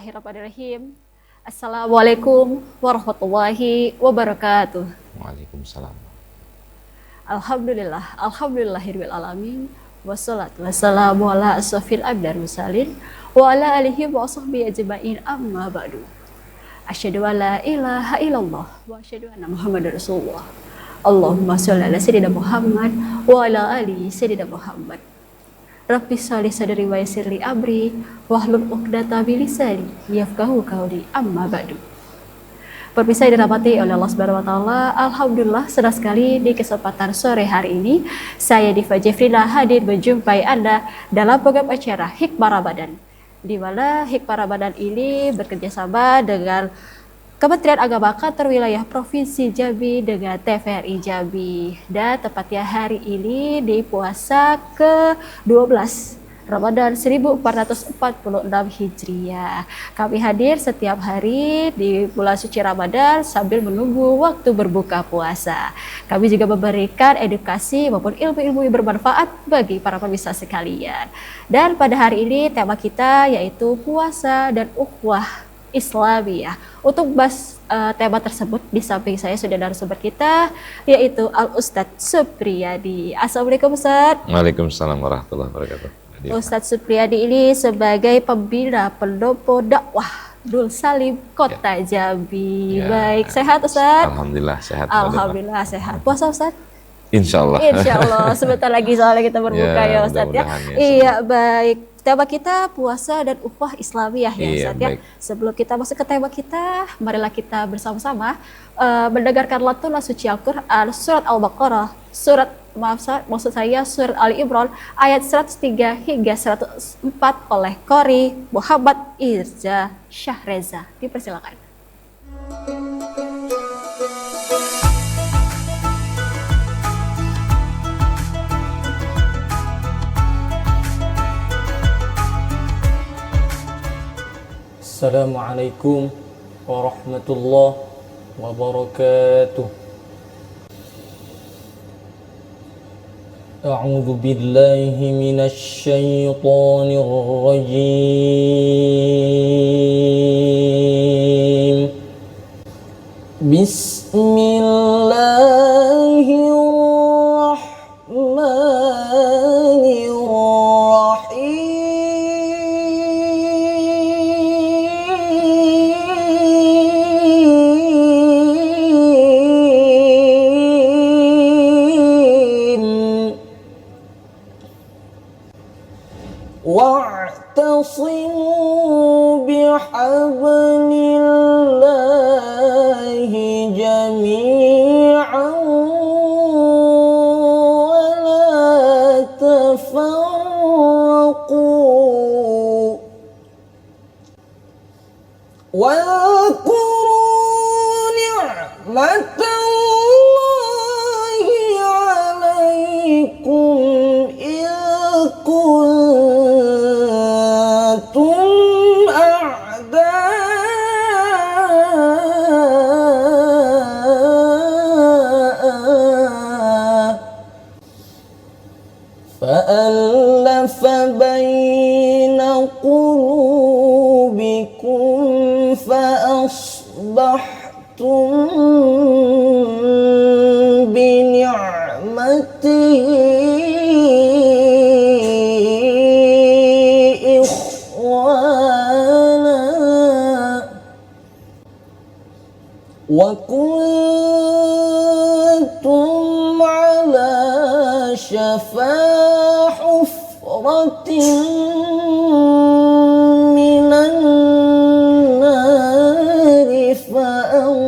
Bismillahirrahmanirrahim. Assalamualaikum warahmatullahi wabarakatuh. Waalaikumsalam. Alhamdulillahirabbil alamin. Wassalatu wassalamu ala asrofil anbiya'i wal mursalin wa ala alihi wa sahbihi ajma'in, amma ba'du. Asyhadu an la ilaha illallah wa asyhadu anna Muhammadar Rasulullah. Allahumma sholli ala sayyidina Muhammad wa ala ali sayyidina Muhammad. Rabbi sholli sadri wa yassir li amri wahlul 'uqdatam min lisani yafqahu qawli, amma ba'du. Pemirsa yang dirahmati oleh Allah Subhanahu wa taala, alhamdulillah senang sekali di kesempatan sore hari ini saya Diva Jefrina hadir menjumpai Anda dalam program acara Hikmah Ramadan, di mana Hikmah Ramadan ini bekerjasama dengan Kementerian Agama Kantor Wilayah Provinsi Jambi dengan TVRI Jambi, dan tepatnya hari ini di puasa ke-12 Ramadan 1446 Hijriah. Kami hadir setiap hari di bulan suci Ramadan sambil menunggu waktu berbuka puasa. Kami juga memberikan edukasi maupun ilmu-ilmu yang bermanfaat bagi para pemirsa sekalian. Dan pada hari ini tema kita yaitu puasa dan ukhuwah Islamiyah. Untuk membahas tema tersebut, di samping saya sudah narasumber kita yaitu Al Ustadz Supriyadi. Assalamualaikum Ustadz. Waalaikumsalam warahmatullahi wabarakatuh. Ustadz Supriyadi ini sebagai pembina pendopo dakwah Dul Salim Kota Jambi. Baik, sehat Ustadz? Alhamdulillah sehat. Alhamdulillah sehat. Puasa Ustadz? Insya Allah. Insya Allah. Sebentar lagi soalnya kita berbuka ya Ustadz ya. Iya, baik. Tema kita puasa dan ukhuwah Islamiyah ya Ustadz ya. Sebelum kita masuk ke tema kita, marilah kita bersama-sama mendengarkan lantunan suci Al-Quran surat Al-Baqarah, surat Ali Imran ayat 103 hingga 104 oleh Qori Muhammad Irza Syahreza. Dipersilakan. Assalamualaikum warahmatullahi wabarakatuh. A'udzu billahi minasy syaithanir rajim. Wa'tasimu bihablillahi jami'an wa la tafarraqu wa dhkuru ni'matallahi 'alaikum فألف بين قلوبكم فأصبحتم بنعمته إخوانا وكنتم على شفا حفرة من النار فأنقذكم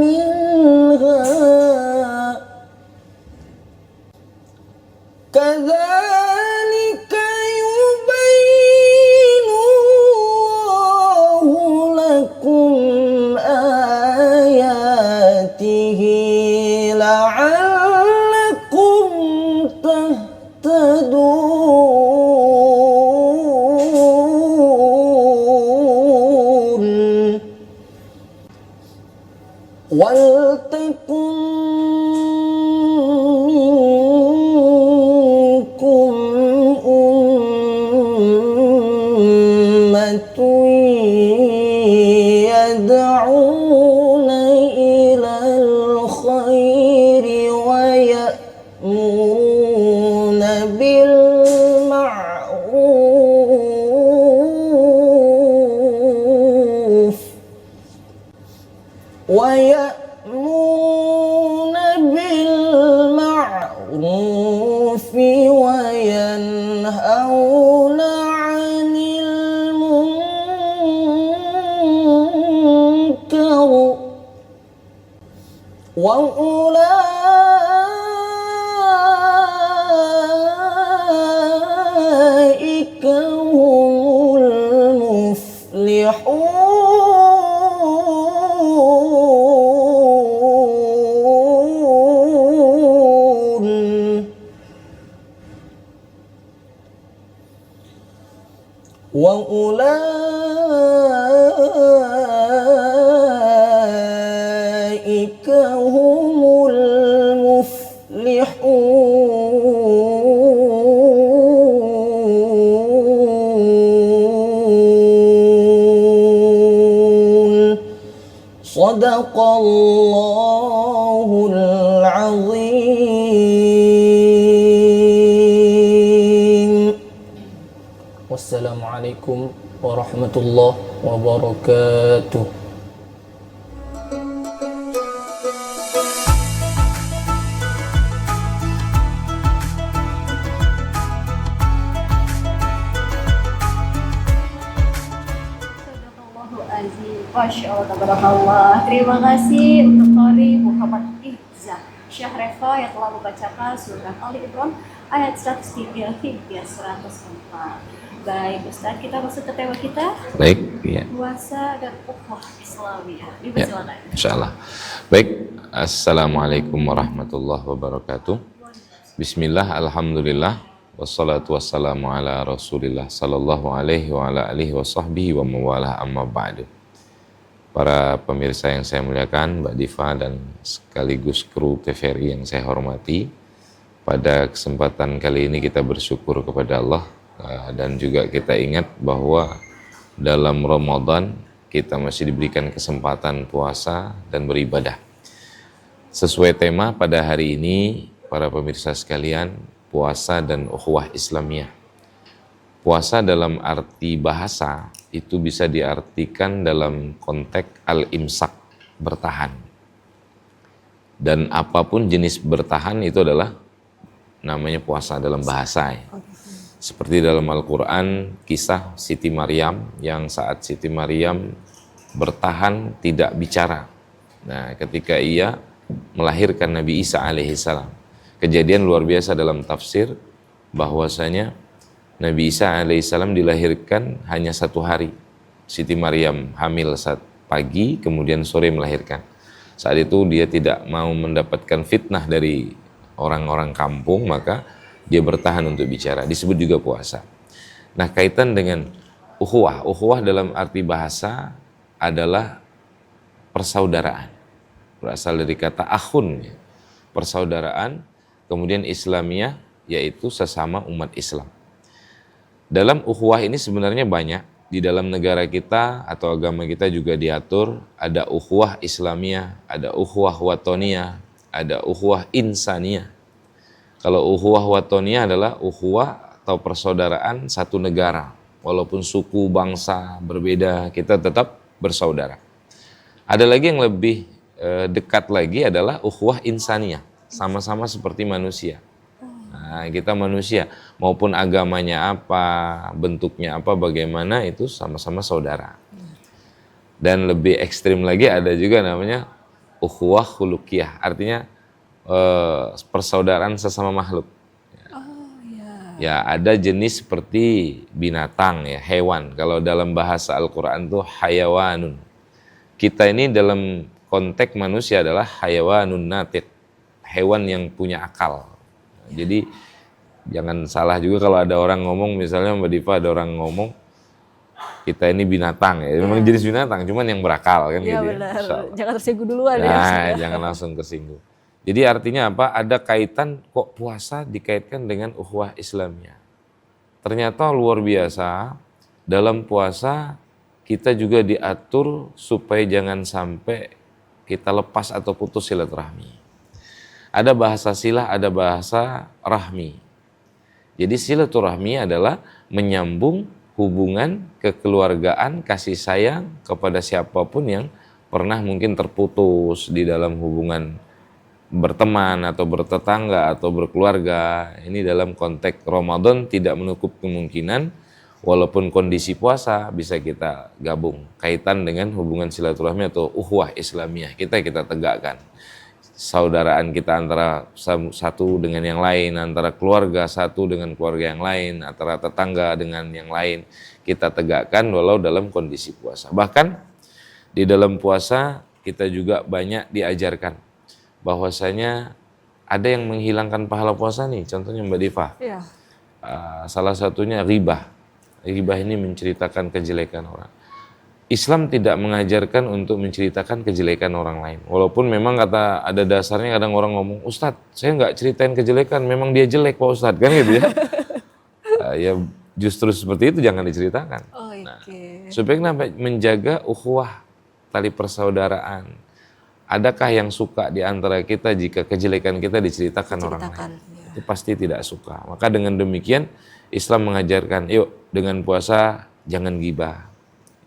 منها كذلك يبين الله لكم آياته لعلكم تهتدون. وأولئك هم المفلحون وأولئك هم المفلحون صدق الله العظيم والسلام عليكم ورحمة الله وبركاته. Sadaqallahu azim. Masya Allah, tabarakallah. Terima kasih untuk Qari Muhammad Ihzah Syekh Reva yang telah membacakan surah Ali Imran ayat 103 hingga 104. Baik Ustaz, kita masuk ke tema kita, Baik, ya. puasa dan ukhuwah Islamiyah. Ya, Dipersilakan. insyaallah. Baik, assalamualaikum warahmatullahi wabarakatuh. Bismillah, alhamdulillah, wassalatu wassalamu ala rasulillah sallallahu alaihi wa ala alihi wa sahbihi wa mawalah amma ba'du. Para pemirsa yang saya muliakan, Mbak Diva dan sekaligus kru TVRI yang saya hormati, pada kesempatan kali ini kita bersyukur kepada Allah dan juga kita ingat bahwa dalam Ramadan kita masih diberikan kesempatan puasa dan beribadah. Sesuai tema pada hari ini, para pemirsa sekalian, puasa dan ukhuwah Islamiyah. Puasa dalam arti bahasa itu bisa diartikan dalam konteks al-imsak, bertahan. Dan apapun jenis bertahan itu adalah namanya puasa dalam bahasa. Ya. Seperti dalam Al-Quran, kisah Siti Maryam yang saat Siti Maryam bertahan tidak bicara. Nah, ketika ia melahirkan Nabi Isa alaihissalam, kejadian luar biasa dalam tafsir bahwasanya Nabi Isa alaihissalam dilahirkan hanya 1 hari. Siti Maryam hamil saat pagi, kemudian sore melahirkan. Saat itu dia tidak mau mendapatkan fitnah dari orang-orang kampung, maka dia bertahan untuk bicara, disebut juga puasa. Nah, kaitan dengan ukhuwah. Ukhuwah dalam arti bahasa adalah persaudaraan. Berasal dari kata akhun, ya. Persaudaraan, kemudian Islamiyah, yaitu sesama umat Islam. Dalam ukhuwah ini sebenarnya banyak. Di dalam negara kita atau agama kita juga diatur, ada ukhuwah Islamiyah, ada ukhuwah watoniyah, ada ukhuwah insaniyah. Kalau ukhuwah watoniyah adalah ukhuwah atau persaudaraan satu negara. Walaupun suku, bangsa berbeda, kita tetap bersaudara. Ada lagi yang lebih dekat lagi adalah ukhuwah insaniyah. Sama-sama seperti manusia. Nah, kita manusia, maupun agamanya apa, bentuknya apa, bagaimana, itu sama-sama saudara. Dan lebih ekstrim lagi ada juga namanya ukhuwah khuluqiyah. Artinya persaudaraan sesama makhluk. Ya, ada jenis seperti binatang, ya, hewan. Kalau dalam bahasa Al-Quran itu hayawanun. Kita ini dalam konteks manusia adalah hayawanun natiq, hewan yang punya akal. Jadi jangan salah juga kalau ada orang ngomong, misalnya Mbak Diva, ada orang ngomong kita ini binatang, ya. Memang jenis binatang, cuman yang berakal kan, Iya, gitu. benar. Ya. Jangan tersinggung duluan ya. Nah, jangan langsung tersinggung. Jadi artinya apa? Ada kaitan, kok puasa dikaitkan dengan ukhuwah Islamiyah. Ternyata luar biasa, dalam puasa kita juga diatur supaya jangan sampai kita lepas atau putus silaturahmi. Ada bahasa silah, ada bahasa rahmi. Jadi silaturahmi adalah menyambung hubungan kekeluargaan, kasih sayang kepada siapapun yang pernah mungkin terputus di dalam hubungan berteman atau bertetangga atau berkeluarga. Ini dalam konteks Ramadan tidak menutup kemungkinan, walaupun kondisi puasa bisa kita gabung kaitan dengan hubungan silaturahmi atau ukhuwah Islamiyah kita tegakkan. persaudaraan kita antara satu dengan yang lain, antara keluarga satu dengan keluarga yang lain, antara tetangga dengan yang lain, kita tegakkan walau dalam kondisi puasa. Bahkan di dalam puasa kita juga banyak diajarkan bahwasanya ada yang menghilangkan pahala puasa nih, contohnya Mbak Diva. Iya. Salah satunya ribah. Ribah ini menceritakan kejelekan orang. Islam tidak mengajarkan untuk menceritakan kejelekan orang lain. Walaupun memang kata ada dasarnya kadang orang ngomong, Ustadz, saya nggak ceritain kejelekan, memang dia jelek Pak Ustadz, kan gitu ya. Ya justru seperti itu jangan diceritakan. Supaya kenapa? Menjaga ukhuwah, tali persaudaraan. Adakah yang suka di antara kita jika kejelekan kita diceritakan orang lain? Ya. Itu pasti tidak suka. Maka dengan demikian Islam mengajarkan, yuk dengan puasa jangan gibah.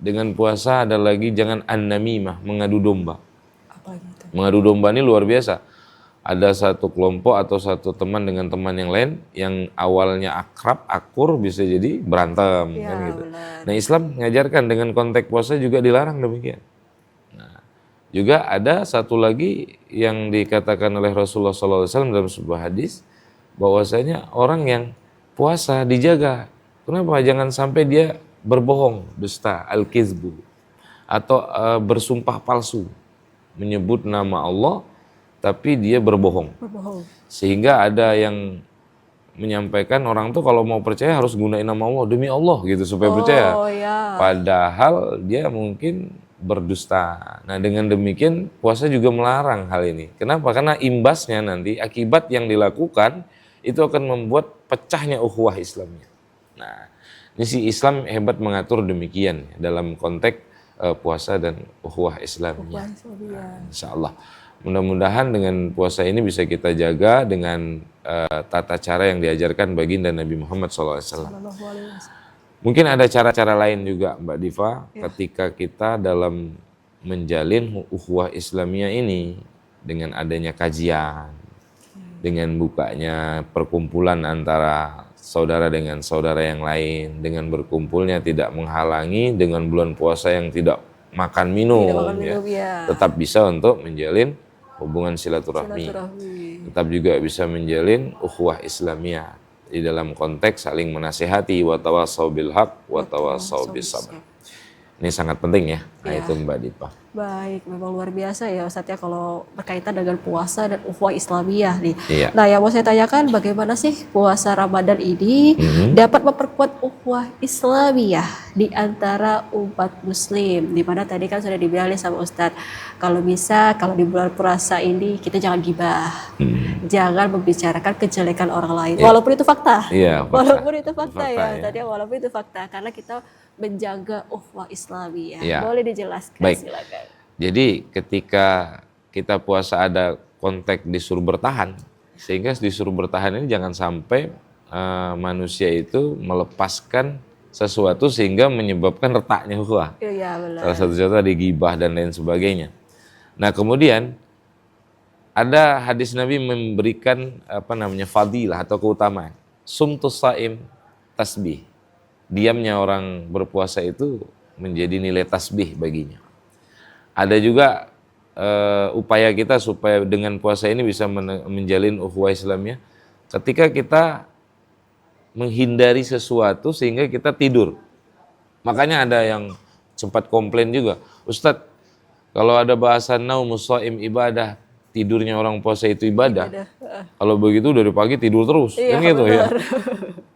Dengan puasa ada lagi jangan an-namimah, mengadu domba. Apa gitu? Mengadu domba ini luar biasa. Ada satu kelompok atau satu teman dengan teman yang lain yang awalnya akrab, akur bisa jadi berantem, Ya, kan gitu. benar. Nah Islam mengajarkan dengan konteks puasa juga dilarang demikian. Nah, juga ada satu lagi yang dikatakan oleh Rasulullah SAW dalam sebuah hadis bahwasanya orang yang puasa dijaga. Kenapa? Jangan sampai dia berbohong, dusta, al-kizbu, atau bersumpah palsu, menyebut nama Allah tapi dia berbohong. Sehingga ada yang menyampaikan orang tuh kalau mau percaya harus gunain nama Allah demi Allah gitu supaya percaya. Ya. Padahal dia mungkin berdusta. Nah dengan demikian puasa juga melarang hal ini. Kenapa? Karena imbasnya nanti akibat yang dilakukan itu akan membuat pecahnya ukhuwah Islamnya. Nah ini si Islam hebat mengatur demikian ya, dalam konteks puasa dan ukhuwah Islamnya. Insya Allah. Mudah-mudahan dengan puasa ini bisa kita jaga dengan tata cara yang diajarkan baginda Nabi Muhammad SAW. Mungkin ada cara-cara lain juga Mbak Diva ketika kita dalam menjalin ukhuwah Islamiyah ini dengan adanya kajian, dengan bukanya perkumpulan antara saudara dengan saudara yang lain, dengan berkumpulnya tidak menghalangi dengan bulan puasa yang tidak makan minum, ya. Tetap bisa untuk menjalin hubungan silaturahmi. Tetap juga bisa menjalin ukhuwah Islamiyah di dalam konteks saling menasihati wa tawassaw bil haq wa tawassaw bis sabr. Ini sangat penting ya. Nah, itu Mbak Dipa. Baik, memang luar biasa ya Ustadz ya kalau berkaitan dengan puasa dan ukhuwah Islamiyah nih. Iya. Nah yang mau saya tanyakan bagaimana sih puasa Ramadan ini dapat memperkuat ukhuwah Islamiyah di antara umat muslim. Dimana tadi kan sudah dibilang sama Ustadz, kalau bisa kalau di bulan puasa ini kita jangan gibah. Jangan membicarakan kejelekan orang lain. Walaupun itu fakta. Iya, fakta. Walaupun itu fakta ya. Ya. Tadi walaupun itu fakta karena kita menjaga ukhuwah Islamiyah. Ya. Boleh dijelaskan? Baik. Silakan. Jadi ketika kita puasa ada konteks disuruh bertahan, sehingga disuruh bertahan ini jangan sampai manusia itu melepaskan sesuatu sehingga menyebabkan retaknya ukhuwah. Iya benar. Salah satu contoh di gibah dan lain sebagainya. Nah kemudian ada hadis Nabi memberikan fadilah atau keutamaan. Sumtus saim tasbih. Diamnya orang berpuasa itu menjadi nilai tasbih baginya. Ada juga upaya kita supaya dengan puasa ini bisa menjalin ukhuwah Islamnya. Ketika kita menghindari sesuatu sehingga kita tidur. Makanya ada yang sempat komplain juga, Ustadz, kalau ada bahasa naumus shaim ibadah, tidurnya orang puasa itu ibadah. Kalau begitu dari pagi tidur terus, kan gitu ya.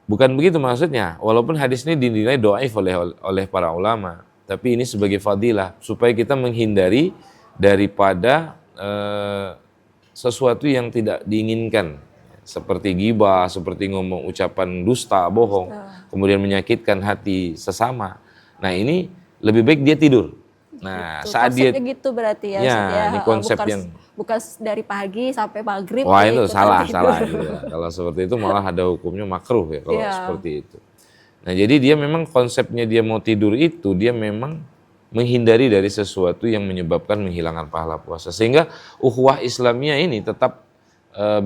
Bukan begitu maksudnya. Walaupun hadis ini dinilai dhaif oleh para ulama, tapi ini sebagai fadilah supaya kita menghindari daripada sesuatu yang tidak diinginkan, seperti ghibah, seperti ngomong ucapan dusta, bohong, kemudian menyakitkan hati sesama. Nah ini lebih baik dia tidur. Nah gitu. saat dia gitu berarti ya, ini konsep bukan dari pagi sampai maghrib. Wah itu salah gitu ya. Kalau seperti itu malah ada hukumnya makruh ya kalau seperti itu. Nah jadi dia memang konsepnya dia mau tidur itu dia memang menghindari dari sesuatu yang menyebabkan menghilangkan pahala puasa, sehingga ukhuwah Islamiyah ini tetap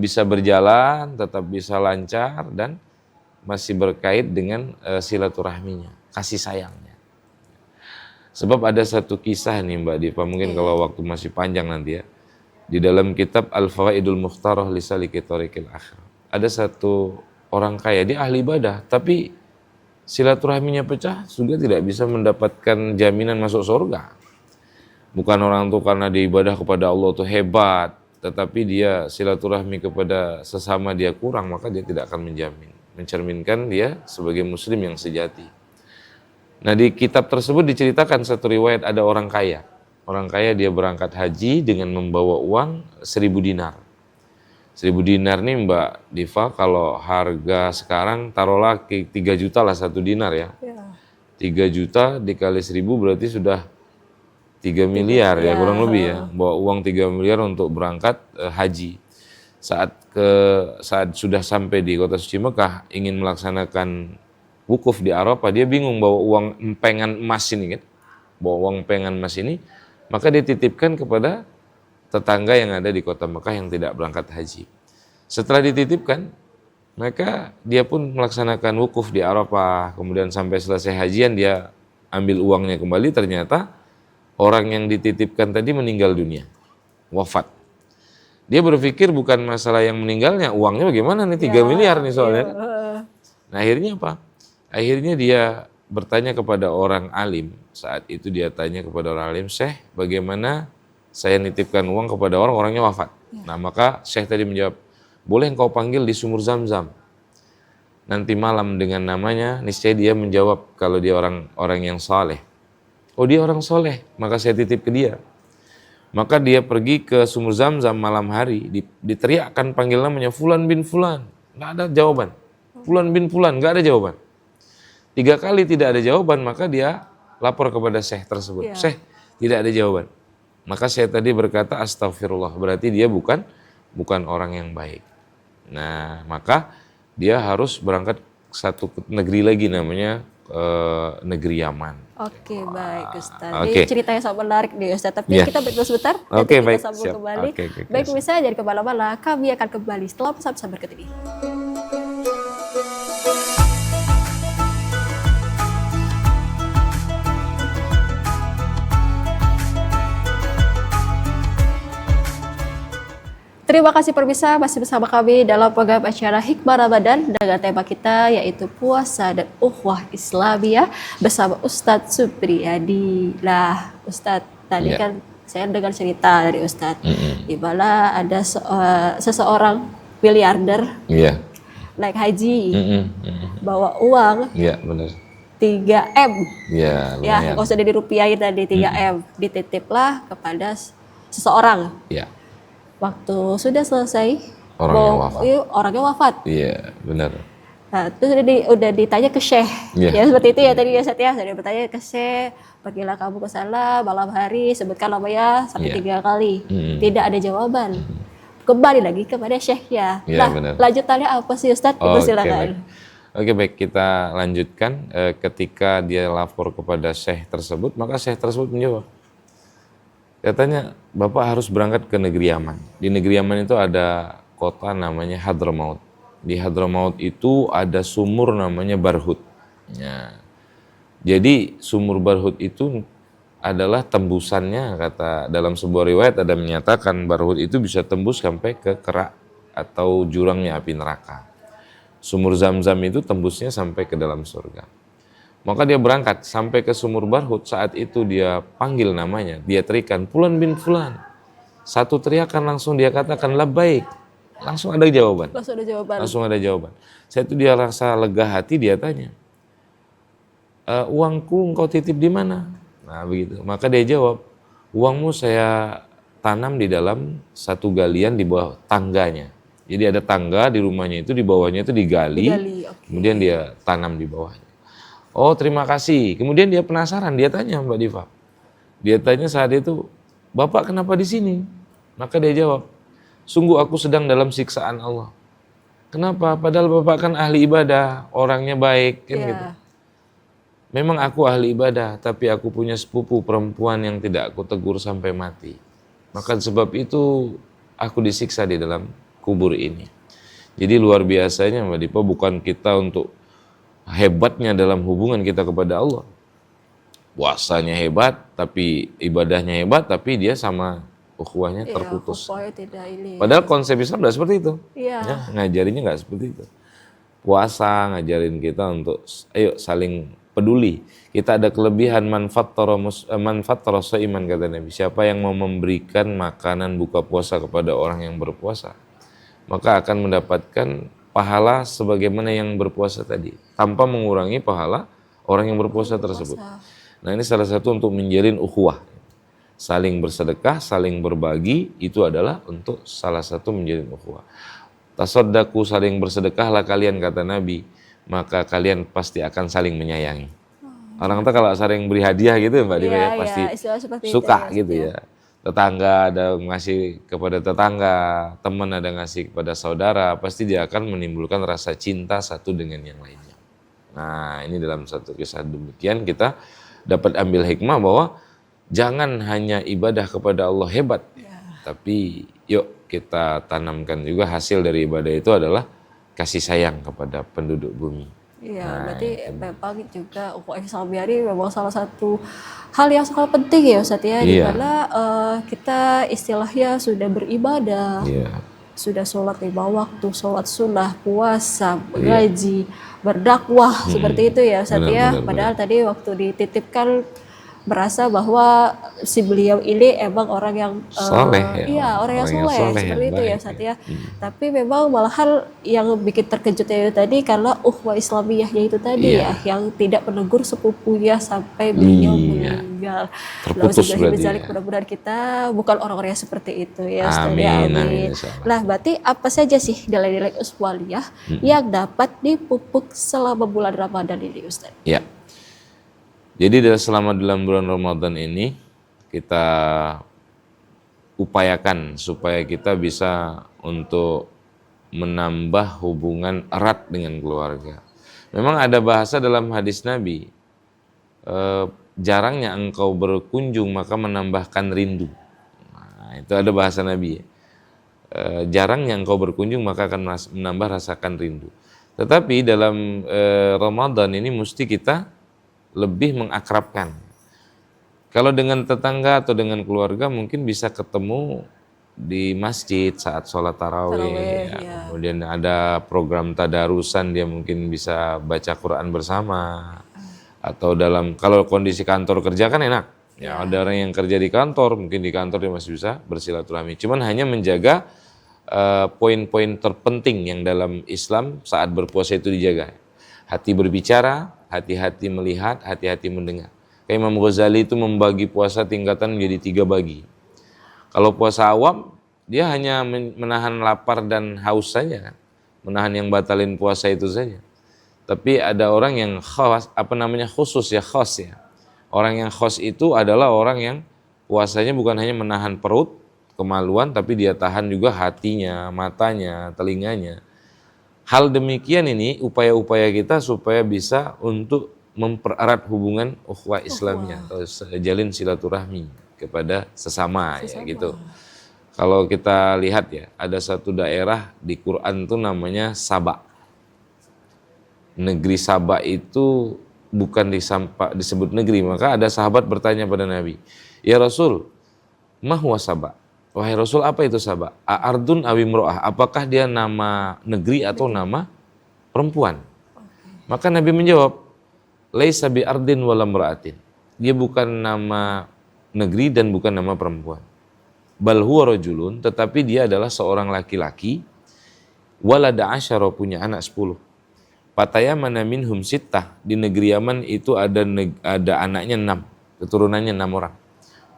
bisa berjalan, tetap bisa lancar dan masih berkait dengan silaturahminya, kasih sayangnya. Sebab ada satu kisah nih Mbak Dipa, mungkin kalau waktu masih panjang nanti ya. Di dalam kitab Al-Fawaidul Mukhtarah li Saliki Thariqil Akhirah. Ada satu orang kaya, dia ahli ibadah, tapi silaturahminya pecah, sudah tidak bisa mendapatkan jaminan masuk surga. Bukan orang tuh karena dia ibadah kepada Allah tuh hebat, tetapi dia silaturahmi kepada sesama dia kurang, maka dia tidak akan mencerminkan dia sebagai muslim yang sejati. Nah, di kitab tersebut diceritakan satu riwayat, ada orang kaya. Orang kaya dia berangkat haji dengan membawa uang 1.000 dinar. 1.000 dinar nih Mbak Diva, kalau harga sekarang taruhlah 3 juta lah 1 dinar ya. 3 juta dikali 1.000 berarti sudah 3 miliar ya kurang lebih ya. Bawa uang 3 miliar untuk berangkat haji. Saat sudah sampai di kota suci Mekah, ingin melaksanakan wukuf di Arafah, dia bingung bawa uang empengan emas ini kan. Bawa uang empengan emas ini, maka dia titipkan kepada tetangga yang ada di kota Mekah yang tidak berangkat haji. Setelah dititipkan, maka dia pun melaksanakan wukuf di Arafah, kemudian sampai selesai hajian dia ambil uangnya kembali, ternyata orang yang dititipkan tadi meninggal dunia, wafat. Dia berpikir bukan masalah yang meninggalnya, uangnya bagaimana nih, 3 miliar nih soalnya. Nah, akhirnya apa? Akhirnya dia bertanya kepada orang alim. Saat itu dia tanya kepada orang alim, "Syekh, bagaimana saya nitipkan uang kepada orang, orangnya wafat?" Nah, maka Syekh tadi menjawab, "Boleh engkau panggil di sumur Zam-Zam. Nanti malam dengan namanya, niscaya dia menjawab kalau dia orang yang saleh. Oh, dia orang soleh, maka saya titip ke dia." Maka dia pergi ke sumur Zam-Zam malam hari, diteriakkan panggil namanya, "Fulan bin Fulan." Nggak ada jawaban. "Fulan bin Fulan," nggak ada jawaban. 3 kali tidak ada jawaban, maka dia lapor kepada Syekh tersebut. "Syekh, tidak ada jawaban." Maka Syekh tadi berkata, "Astagfirullah," berarti dia bukan orang yang baik. Nah, maka dia harus berangkat ke satu negeri lagi, namanya negeri Yaman. Oke, baik Ustaz. Oke. Ini ceritanya sangat menarik nih Ustaz. Tapi Ya. kita break dulu sebentar. Oke, Nanti baik, kita sambung siap. kembali. Oke, Baik pemirsa, jadi kemana-mana. Kami akan kembali setelah pesan-pesan berikut ini. Terima kasih pemirsa, masih bersama kami dalam program acara Hikmah Ramadan dengan tema kita yaitu puasa dan ukhuwah Islamiyah bersama Ustadz Supriyadi. Lah, Ustadz, tadi kan saya dengar cerita dari Ustadz, di mana ada seseorang miliarder naik haji, bawa uang 3M. Ya, nggak usah dirupiahin tadi, 3M. Dititiplah kepada seseorang. Waktu sudah selesai, orangnya wafat. Iya, benar. Nah, terus udah ditanya ke Syekh. Ya seperti itu ya tadi ya Ustadz ya. Saya bertanya ke Syekh, "Pergilah kamu ke sana malam hari, sebutkan namanya sampai 3 kali." Tidak ada jawaban. Kembali lagi kepada Syekhnya. Nah, lanjutannya apa sih Ustadz? Silakan. Oke, baik, kita lanjutkan. Ketika dia lapor kepada Syekh tersebut, maka Syekh tersebut menjawab. Katanya, "Bapak harus berangkat ke negeri Yaman." Di negeri Yaman itu ada kota namanya Hadramaut. Di Hadramaut itu ada sumur namanya Barhut. Ya. Jadi sumur Barhut itu adalah tembusannya, kata dalam sebuah riwayat ada menyatakan Barhut itu bisa tembus sampai ke kerak atau jurangnya api neraka. Sumur Zam-Zam itu tembusnya sampai ke dalam surga. Maka dia berangkat sampai ke sumur Barhut. Saat itu dia panggil namanya, dia terikan, "Fulan bin Fulan." Satu teriakan langsung dia katakan, "Labbaik." Langsung ada jawaban. Langsung ada jawaban. Saya itu dia rasa lega hati, dia tanya, "Uangku engkau titip di mana?" Nah begitu. Maka dia jawab, "Uangmu saya tanam di dalam satu galian di bawah tangganya." Jadi ada tangga di rumahnya itu, di bawahnya itu digali. Kemudian dia tanam di bawahnya. "Oh, terima kasih." Kemudian dia penasaran, dia tanya Mbak Diva. Dia tanya saat itu, "Bapak kenapa di sini?" Maka dia jawab, "Sungguh aku sedang dalam siksaan Allah." "Kenapa? Padahal Bapak kan ahli ibadah, orangnya baik." Kan gitu. "Memang aku ahli ibadah, tapi aku punya sepupu perempuan yang tidak aku tegur sampai mati. Maka sebab itu aku disiksa di dalam kubur ini." Jadi luar biasanya Mbak Diva, bukan kita untuk hebatnya dalam hubungan kita kepada Allah. Puasanya hebat, tapi ibadahnya hebat, tapi dia sama ukhuwahnya Iya, terputus. pokoknya tidak ini. Padahal konsep Islam tidak seperti itu. Iya. Ya, ngajarinya nggak seperti itu. Puasa ngajarin kita untuk ayo saling peduli. Kita ada kelebihan manfaat iman kata Nabi. Siapa yang mau memberikan makanan buka puasa kepada orang yang berpuasa, maka akan mendapatkan pahala sebagaimana yang berpuasa tadi, tanpa mengurangi pahala orang yang berpuasa tersebut. Nah, ini salah satu untuk menjalin ukhuwah. Saling bersedekah, saling berbagi, itu adalah untuk salah satu menjalin ukhuwah. Tasaddaku, saling bersedekahlah kalian kata Nabi, maka kalian pasti akan saling menyayangi. Orang tuh kalau saling beri hadiah gitu Mbak Dima ya, pasti suka gitu ya. Tetangga ada ngasih kepada tetangga, teman ada ngasih kepada saudara, pasti dia akan menimbulkan rasa cinta satu dengan yang lainnya. Nah, ini dalam satu kisah demikian kita dapat ambil hikmah bahwa jangan hanya ibadah kepada Allah hebat, tapi yuk kita tanamkan juga hasil dari ibadah itu adalah kasih sayang kepada penduduk bumi. Iya, berarti memang juga ukhuwah Islamiyah memang salah satu hal yang sangat penting ya Ustaz ya, dimana kita istilahnya sudah beribadah, sudah sholat 5 waktu, sholat sunnah, puasa, ngaji, berdakwah seperti itu ya Ustaz ya. Padahal tadi waktu dititipkan merasa bahwa si beliau ini emang orang yang soleh, orang yang soleh seperti itu ya Ustaz ya. Tapi memang malahan yang bikin terkejut itu tadi karena ukhuwah Islamiyahnya itu tadi yang tidak menegur sepupunya sampai beliau meninggal. Terputus berarti ya. Mudah-mudahan kita bukan orang-orang yang seperti itu ya Ustaz. Amin. Nah, berarti apa saja sih nilai-nilai uswaliyah yang dapat dipupuk selama bulan Ramadan ini Ustaz? Ya. Jadi selama dalam bulan Ramadan ini kita upayakan supaya kita bisa untuk menambah hubungan erat dengan keluarga. Memang ada bahasa dalam hadis Nabi, jarangnya engkau berkunjung maka menambahkan rindu. Nah, itu ada bahasa Nabi. Jarangnya engkau berkunjung maka akan menambah rasakan rindu. Tetapi dalam Ramadan ini mesti kita lebih mengakrabkan. Kalau dengan tetangga atau dengan keluarga mungkin bisa ketemu di masjid saat sholat tarawih. Kemudian ada program tadarusan, dia mungkin bisa baca Quran bersama. Atau kalau kondisi kantor kerja kan enak. Ya, ada orang yang kerja di kantor, mungkin di kantor dia masih bisa bersilaturahmi. Cuman hanya menjaga poin-poin terpenting yang dalam Islam saat berpuasa itu dijaga. Hati berbicara, hati-hati melihat, hati-hati mendengar. Kayak Imam Ghazali itu membagi puasa tingkatan menjadi 3 bagi. Kalau puasa awam, dia hanya menahan lapar dan haus saja kan. Menahan yang batalin puasa itu saja. Tapi ada orang yang khusus ya. Orang yang khos itu adalah orang yang puasanya bukan hanya menahan perut, kemaluan, tapi dia tahan juga hatinya, matanya, telinganya. Hal demikian ini upaya-upaya kita supaya bisa untuk mempererat hubungan ukhuwah Islamiyah atau jalin silaturahmi kepada sesama. Ya gitu. Kalau kita lihat ya, ada satu daerah di Quran itu namanya Saba. Negeri Saba itu bukan disebut negeri, maka ada sahabat bertanya pada Nabi, "Ya Rasul, ma huwa Saba?" Wahai Rasul, apa itu Saba? A'ardun awimro'ah, apakah dia nama negeri atau nama perempuan? Maka Nabi menjawab, laisa bi ardin wala mra'atin. Dia bukan nama negeri dan bukan nama perempuan. Bal huwa rajulun, tetapi dia adalah seorang laki-laki, walada asyara, punya anak 10. Fatayamana minhum sittah, di negeri Yaman itu ada anaknya 6, keturunannya 6 orang.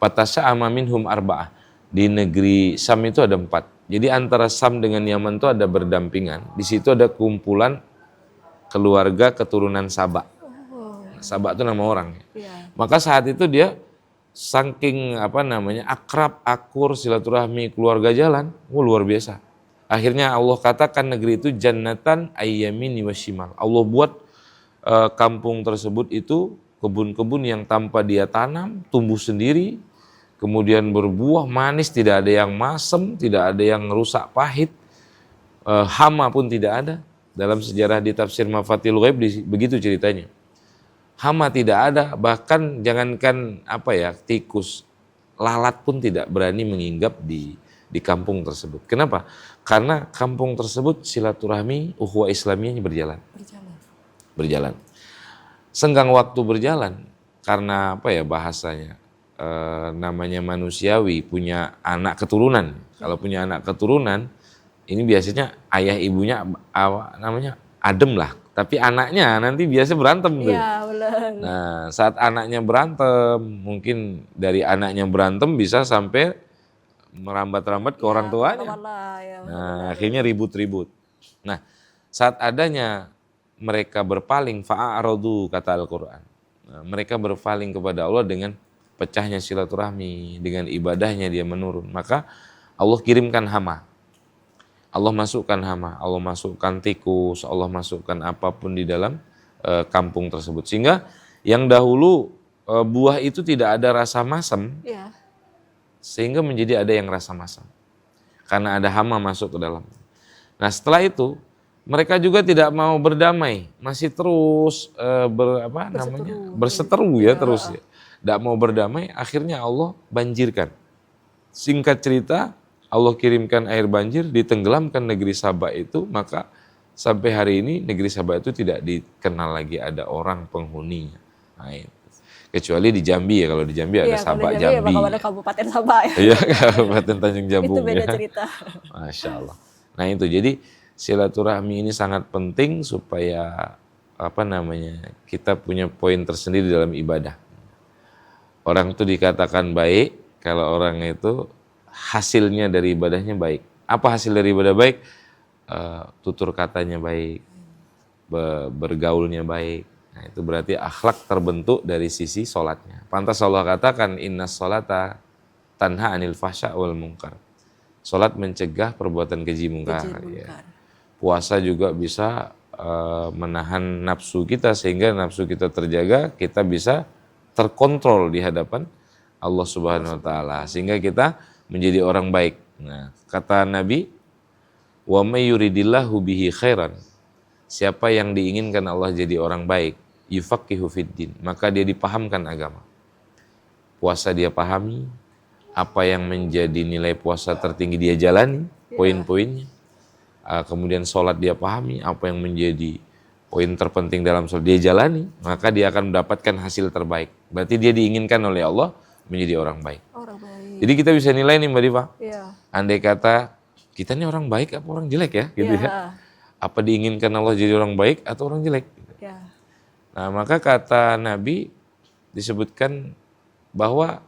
Fatasa'ama minhum arba'ah, di negeri Sam itu ada 4. Jadi antara Sam dengan Yaman itu ada berdampingan. Di situ ada kumpulan keluarga keturunan Saba. Saba itu nama orang. Maka saat itu dia saking akrab, akur, silaturahmi, keluarga jalan, luar biasa. Akhirnya Allah katakan negeri itu jannatan ayyamini wasyimal. Allah buat kampung tersebut itu kebun-kebun yang tanpa dia tanam, tumbuh sendiri, kemudian berbuah manis, tidak ada yang masem, tidak ada yang rusak pahit, hama pun tidak ada. Dalam sejarah di tafsir Mafatihul Ghaib begitu ceritanya. Hama tidak ada, bahkan jangankan tikus, lalat pun tidak berani menginggap di kampung tersebut. Kenapa? Karena kampung tersebut silaturahmi ukhuwah Islamiyahnya berjalan. Senggang waktu berjalan karena apa ya bahasanya, namanya manusiawi, punya anak keturunan. Kalau punya anak keturunan, ini biasanya ayah ibunya namanya adem lah, tapi anaknya nanti biasa berantem tuh. Iya, benar. Nah, saat anaknya berantem, mungkin dari anaknya berantem bisa sampai merambat-rambat ke orang tuanya. Nah, akhirnya ribut-ribut. Nah, saat adanya mereka berpaling, fa'aradu kata Al-Quran. Nah, mereka berpaling kepada Allah dengan pecahnya silaturahmi, dengan ibadahnya dia menurun. Maka Allah kirimkan hama. Allah masukkan hama, Allah masukkan tikus, Allah masukkan apapun di dalam kampung tersebut. Sehingga yang dahulu buah itu tidak ada rasa masam, Iya. sehingga menjadi ada yang rasa masam. Karena ada hama masuk ke dalam. Nah setelah itu, mereka juga tidak mau berdamai, masih terus berseteru ya terus ya. Tidak mau berdamai, akhirnya Allah banjirkan. Singkat cerita, Allah kirimkan air banjir, ditenggelamkan negeri Sabah itu, maka sampai hari ini negeri Sabah itu tidak dikenal lagi ada orang penghuninya. Nah, itu. Kecuali di Jambi ya, kalau di Jambi ada Sabah Jambi. Iya, ada Kabupaten Sabah ya. Iya, Kabupaten Tanjung Jabung. Itu beda ya. cerita. Masya Allah. Nah itu, jadi silaturahmi ini sangat penting supaya kita punya poin tersendiri dalam ibadah. Orang itu dikatakan baik kalau orang itu hasilnya dari ibadahnya baik. Apa hasil dari ibadah baik? Tutur katanya baik, bergaulnya baik. Nah itu berarti akhlak terbentuk dari sisi sholatnya. Pantas Allah katakan innas sholata tanha anil fahsya wal munkar. Sholat mencegah perbuatan keji mungkar. Ya. Puasa juga bisa menahan nafsu kita sehingga nafsu kita terjaga, kita bisa terkontrol di hadapan Allah Subhanahu wa taala sehingga kita menjadi orang baik. Nah, kata Nabi, wa may yuridillahu bihi khairan. Siapa yang diinginkan Allah jadi orang baik, yufaqihu fiddin, maka dia dipahamkan agama. Puasa dia pahami, apa yang menjadi nilai puasa tertinggi dia jalani, poin-poinnya. Kemudian sholat dia pahami, apa yang menjadi poin terpenting dalam sholat dia jalani, maka dia akan mendapatkan hasil terbaik. Berarti dia diinginkan oleh Allah menjadi orang baik. Jadi kita bisa nilai nih Mbak Diva, andai kata kita ini orang baik apa orang jelek ya, gitu ya. Apa diinginkan Allah jadi orang baik atau orang jelek? Gitu. Nah maka kata Nabi disebutkan bahwa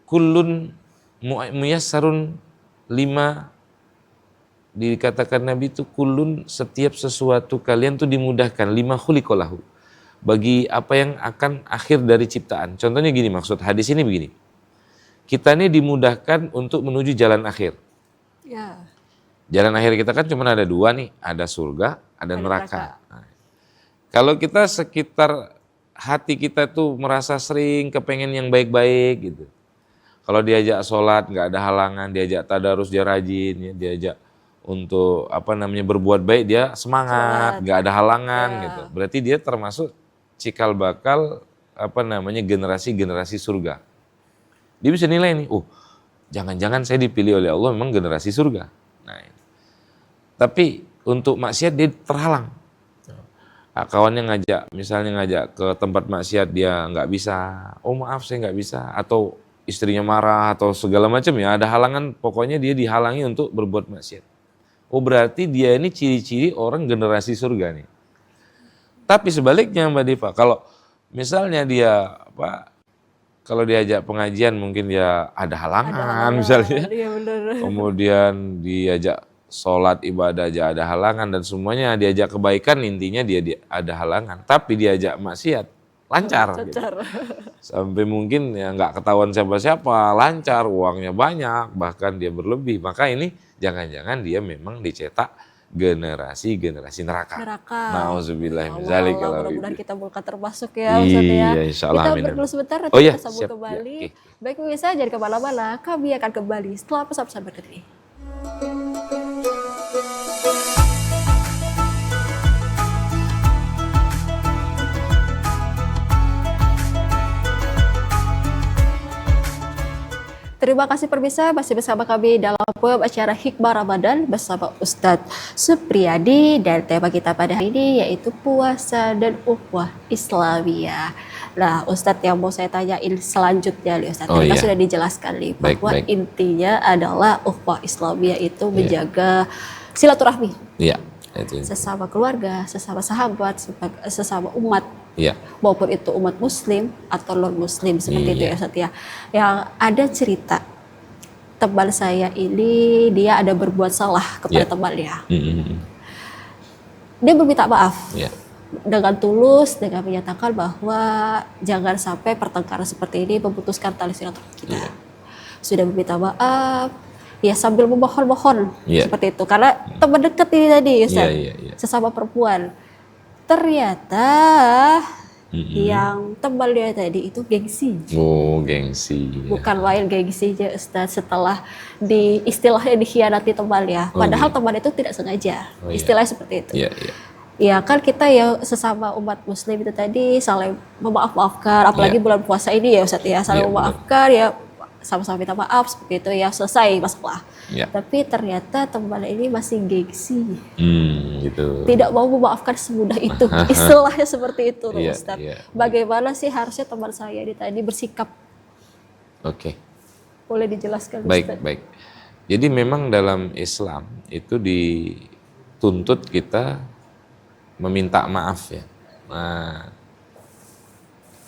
kullun muyassarun lima, dikatakan Nabi itu kullun, setiap sesuatu kalian tuh dimudahkan, lima khuliqalahu, bagi apa yang akan akhir dari ciptaan. Contohnya gini, maksud hadis ini begini, kita ini dimudahkan untuk menuju jalan akhir. Ya. Jalan akhir kita kan cuma ada dua nih, ada surga, ada neraka. Nah, kalau kita sekitar hati kita tuh merasa sering kepengen yang baik-baik gitu. Kalau diajak sholat nggak ada halangan, diajak tadarus dia rajin, ya, diajak untuk berbuat baik dia semangat, nggak ada halangan gitu. Berarti dia termasuk cikal bakal generasi surga. Dia bisa nilai nih, jangan-jangan saya dipilih oleh Allah memang generasi surga. Nah, tapi untuk maksiat dia terhalang. Kawannya misalnya ngajak ke tempat maksiat dia nggak bisa, maaf saya nggak bisa, atau istrinya marah atau segala macam ya, ada halangan, pokoknya dia dihalangi untuk berbuat maksiat. Berarti dia ini ciri-ciri orang generasi surga nih. Tapi sebaliknya Mbak Diva, kalau misalnya dia kalau diajak pengajian mungkin dia ada halangan misalnya. Iya, kemudian diajak sholat ibadah aja ada halangan dan semuanya diajak kebaikan intinya dia ada halangan. Tapi diajak maksiat lancar. Gitu. Sampai mungkin ya nggak ketahuan siapa-siapa, lancar, uangnya banyak, bahkan dia berlebih. Maka ini jangan-jangan dia memang dicetak generasi neraka. Nauzubillah min dzalik. Mudah-mudahan kita bukan termasuk ya Ustaz ya. Iya, insyaallah. Kita berdoa sebentar nanti kita sambung siap. kembali. Ya, okay. Baik pemirsa, jangan kemana-mana. Kami akan kembali setelah pesan-pesan berikut ini. Terima kasih pemirsa, masih bersama kami dalam acara Hikmah Ramadan bersama Ustadz Supriyadi, dan tema kita pada hari ini yaitu puasa dan ukhuwah Islamiyah. Nah, Ustadz, yang mau saya tanyain selanjutnya nih Ustadz, kita sudah dijelaskan nih bahwa intinya adalah ukhuwah Islamiyah itu menjaga silaturahmi. Iya. Sesama keluarga, sesama sahabat, sesama umat. Maupun itu umat muslim atau non muslim seperti itu ya Ustadz ya. Yang ada cerita teman saya ini, dia ada berbuat salah kepada temannya. Dia meminta maaf dengan tulus, dengan menyatakan bahwa jangan sampai pertengkaran seperti ini memutuskan tali silaturahmi kita. Sudah meminta maaf, ya sambil memohon-mohon seperti itu, karena teman dekat ini tadi Ustaz, sesama perempuan. Ternyata yang teman dia tadi itu gengsi. Oh, gengsi. Bukan lain gengsinya Ustaz, setelah istilahnya dikhianati temannya. Padahal teman itu tidak sengaja. Istilahnya seperti itu. Ya kan kita ya sesama umat muslim itu tadi saling memaaf-maafkan, apalagi bulan puasa ini ya Ustaz ya, saling memaafkan ya, sama-sama minta maaf seperti itu ya, selesai masalah. Tapi ternyata teman ini masih gengsi. Gitu. Tidak mau memaafkan semudah itu. Istilahnya seperti itu Ustaz. Bagaimana sih harusnya teman saya ini tadi bersikap? Boleh dijelaskan Ustaz? Baik. Jadi memang dalam Islam itu dituntut kita meminta maaf ya. Nah,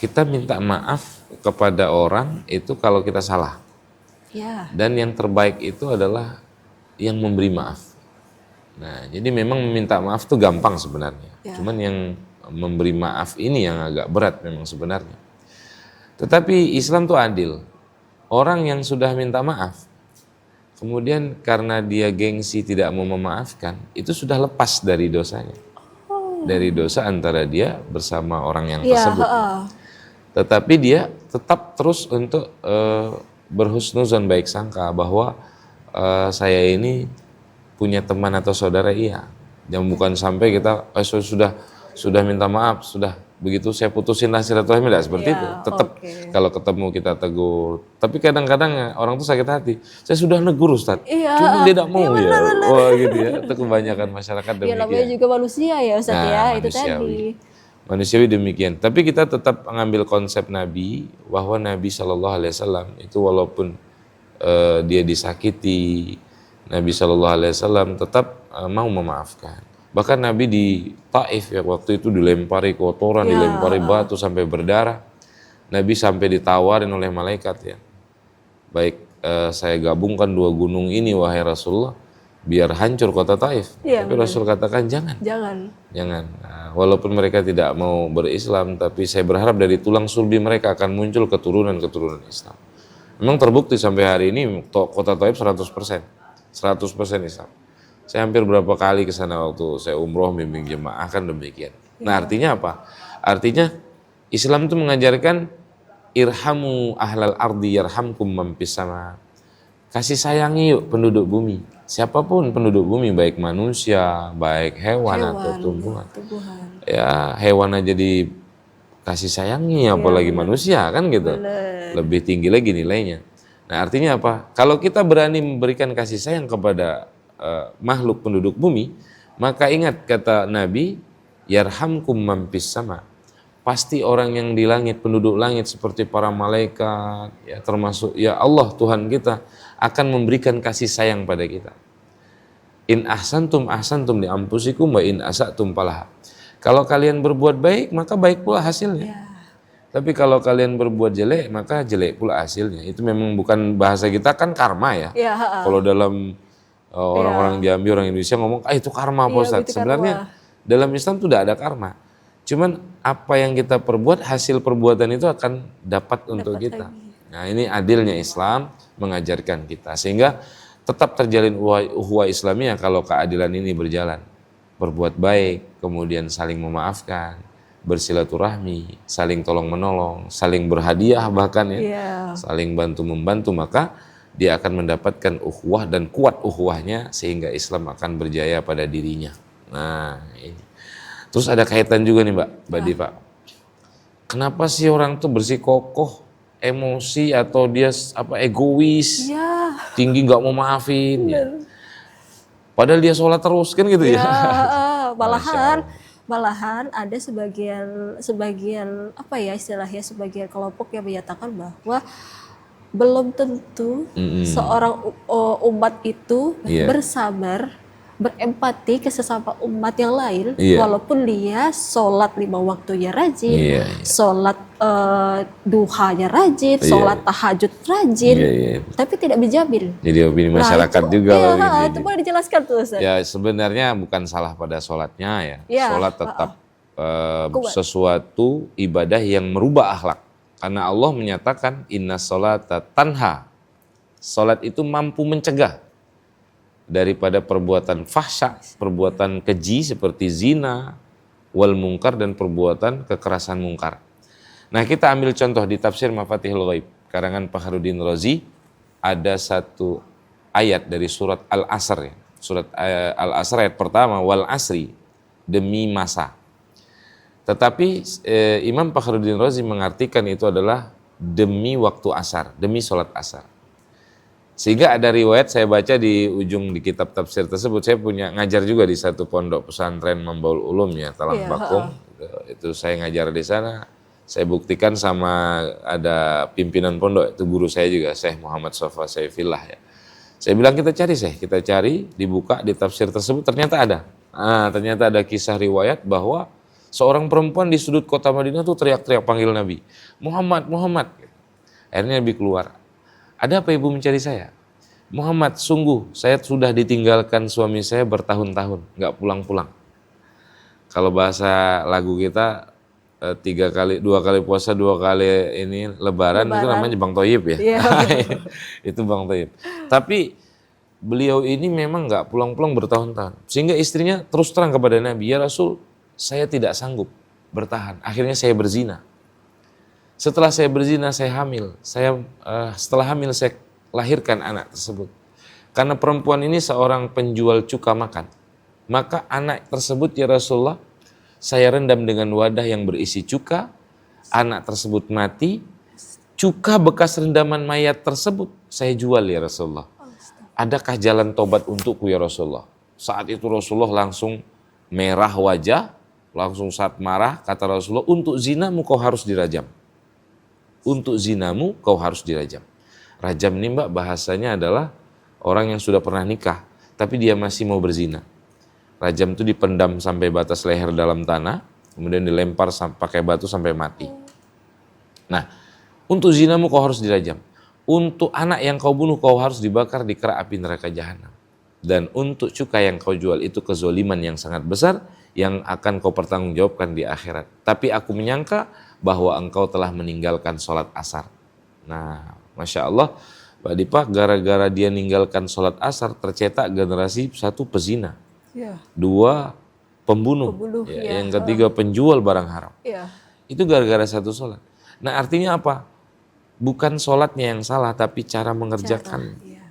kita minta maaf kepada orang itu kalau kita salah. Dan yang terbaik itu adalah yang memberi maaf. Nah, jadi memang meminta maaf itu gampang sebenarnya. Cuman yang memberi maaf ini yang agak berat memang sebenarnya. Tetapi Islam tuh adil. Orang yang sudah minta maaf, kemudian karena dia gengsi tidak mau memaafkan, itu sudah lepas dari dosanya. Dari dosa antara dia bersama orang yang tersebut. Tetapi dia tetap terus untuk berhusnuzon, baik sangka bahwa saya ini punya teman atau saudara, yang bukan sampai kita sudah minta maaf, sudah begitu saya putusin silaturahmi, tidak seperti itu. Tetap kalau ketemu kita tegur. Tapi kadang-kadang orang tuh sakit hati. Saya sudah negur Ustaz, cuma dia tidak mau Wah gitu ya. Itu kebanyakan masyarakat demikian. Namanya juga manusia ya Ustaz ya, itu tadi. Manusiawi demikian. Tapi kita tetap mengambil konsep Nabi, bahwa Nabi SAW itu walaupun dia disakiti, Nabi SAW tetap mau memaafkan. Bahkan Nabi di Taif ya, waktu itu dilempari kotoran, dilempari batu sampai berdarah. Nabi sampai ditawarin oleh malaikat ya, baik saya gabungkan dua gunung ini wahai Rasulullah, biar hancur kota Taif. Tapi Rasul katakan jangan. Nah, walaupun mereka tidak mau berislam, tapi saya berharap dari tulang sulbi mereka akan muncul keturunan Islam. Memang terbukti sampai hari ini kota Taif 100% Islam. Saya hampir berapa kali ke sana waktu saya umroh bimbing jemaah kan demikian. Nah, artinya apa? Artinya Islam itu mengajarkan irhamu ahlal ardi yarhamkum man fis sama. Kasih sayangi yuk penduduk bumi. Siapapun penduduk bumi, baik manusia, baik hewan atau tumbuhan. Ya, hewan aja dikasih sayangi, apalagi manusia kan gitu. Lebih tinggi lagi nilainya. Nah, artinya apa? Kalau kita berani memberikan kasih sayang kepada makhluk penduduk bumi, maka ingat kata Nabi, yarhamkum man fis sama. Pasti orang yang di langit, penduduk langit seperti para malaikat, ya termasuk ya Allah Tuhan kita, akan memberikan kasih sayang pada kita. In ahsantum li anfusikum wa in asatum falaha. Kalau kalian berbuat baik, maka baik pula hasilnya. Tapi kalau kalian berbuat jelek, maka jelek pula hasilnya. Itu memang bukan bahasa kita, kan karma ya. Kalau dalam orang-orang Jambi, orang Indonesia ngomong, itu karma Pak Ustadz. Sebenarnya dalam Islam itu tidak ada karma. Cuman apa yang kita perbuat, hasil perbuatan itu akan dapat untuk kita. Nah, ini adilnya Islam mengajarkan kita. Sehingga tetap terjalin ukhuwah Islamiyah kalau keadilan ini berjalan. Berbuat baik, kemudian saling memaafkan, bersilaturahmi, saling tolong menolong, saling berhadiah bahkan ya, saling bantu-membantu, maka dia akan mendapatkan ukhuwah dan kuat ukhuwahnya sehingga Islam akan berjaya pada dirinya. Nah, ini. Terus ada kaitan juga nih Mbak Diva. Kenapa sih orang tuh bersikokoh emosi atau dia egois, Ya, tinggi nggak mau maafin ya. Padahal dia sholat terus kan gitu ya. ya, Masya malahan Allah. malahan ada sebagian sebagian apa ya istilahnya sebagian kelompok yang menyatakan bahwa belum tentu seorang umat itu Iya. bersabar, berempati ke sesama umat yang lain, Iya. walaupun dia sholat 5 waktunya rajin, Iya, iya. sholat duhanya rajin, Iya. sholat tahajud rajin, Iya, iya. tapi tidak menjamin. Jadi opini masyarakat itu, juga. ya, begini. itu boleh dijelaskan tuh Ustaz. Ya sebenarnya bukan salah pada sholatnya ya. Ya, Sholat tetap Kuat. sesuatu ibadah yang merubah akhlak. Karena Allah menyatakan inna sholata tanha. Sholat itu mampu mencegah daripada perbuatan fahsya, perbuatan keji seperti zina, wal mungkar dan perbuatan kekerasan mungkar. Nah kita ambil contoh di tafsir Mafatihul Ghaib karangan Fakhruddin Razi, ada satu ayat dari surat Al-Asr ya. Surat Al-Asr ayat pertama, wal asri, demi masa. Tetapi Imam Fakhruddin Razi mengartikan itu adalah demi waktu asar, demi sholat asar. Sehingga ada riwayat saya baca di ujung di kitab tafsir tersebut, saya punya ngajar juga di satu pondok pesantren Mambaul Ulum ya, Talang Iya, Bakung. Itu saya ngajar di sana. Saya buktikan sama ada pimpinan pondok, itu guru saya juga, Syekh Muhammad Sofa Saifillah ya. Saya bilang kita cari Syekh, kita cari, dibuka di tafsir tersebut, ternyata ada. Ternyata ada kisah riwayat bahwa seorang perempuan di sudut kota Madinah tuh teriak-teriak panggil Nabi, Muhammad, Muhammad. Akhirnya Nabi keluar. Ada apa ibu mencari saya? Muhammad, sungguh saya sudah ditinggalkan suami saya bertahun-tahun, nggak pulang-pulang. Kalau bahasa lagu kita 2 kali puasa, 2 kali ini lebaran. Itu namanya Bang Toyib ya. Iya. Itu Bang Toyib. Tapi beliau ini memang nggak pulang-pulang bertahun-tahun. Sehingga istrinya terus terang kepada Nabi, ya Rasul, saya tidak sanggup bertahan. Akhirnya saya berzina. Setelah saya berzina, saya hamil. Setelah hamil, saya lahirkan anak tersebut. Karena perempuan ini seorang penjual cuka makan. Maka anak tersebut, ya Rasulullah, saya rendam dengan wadah yang berisi cuka. Anak tersebut mati. Cuka bekas rendaman mayat tersebut, saya jual ya Rasulullah. Adakah jalan tobat untukku ya Rasulullah? Saat itu Rasulullah langsung merah wajah. Langsung saat marah, kata Rasulullah, untuk zinamu kau harus dirajam. Untuk zinamu kau harus dirajam. Rajam ini mbak bahasanya adalah orang yang sudah pernah nikah tapi dia masih mau berzina. Rajam itu dipendam sampai batas leher dalam tanah, kemudian dilempar pakai batu sampai mati. Nah, untuk zinamu kau harus dirajam. Untuk anak yang kau bunuh kau harus dibakar di kerak api neraka jahanam. Dan untuk cukai yang kau jual itu kezoliman yang sangat besar yang akan kau pertanggungjawabkan di akhirat. Tapi aku menyangka bahwa engkau telah meninggalkan sholat asar. Nah, Masya Allah, Pak Dipa, gara-gara dia meninggalkan sholat asar, tercetak generasi 1 pezina, Ya. 2 pembunuh, ya. yang ketiga penjual barang haram. Ya. Itu gara-gara 1 sholat. Nah artinya apa? Bukan sholatnya yang salah, tapi cara mengerjakan. Ya.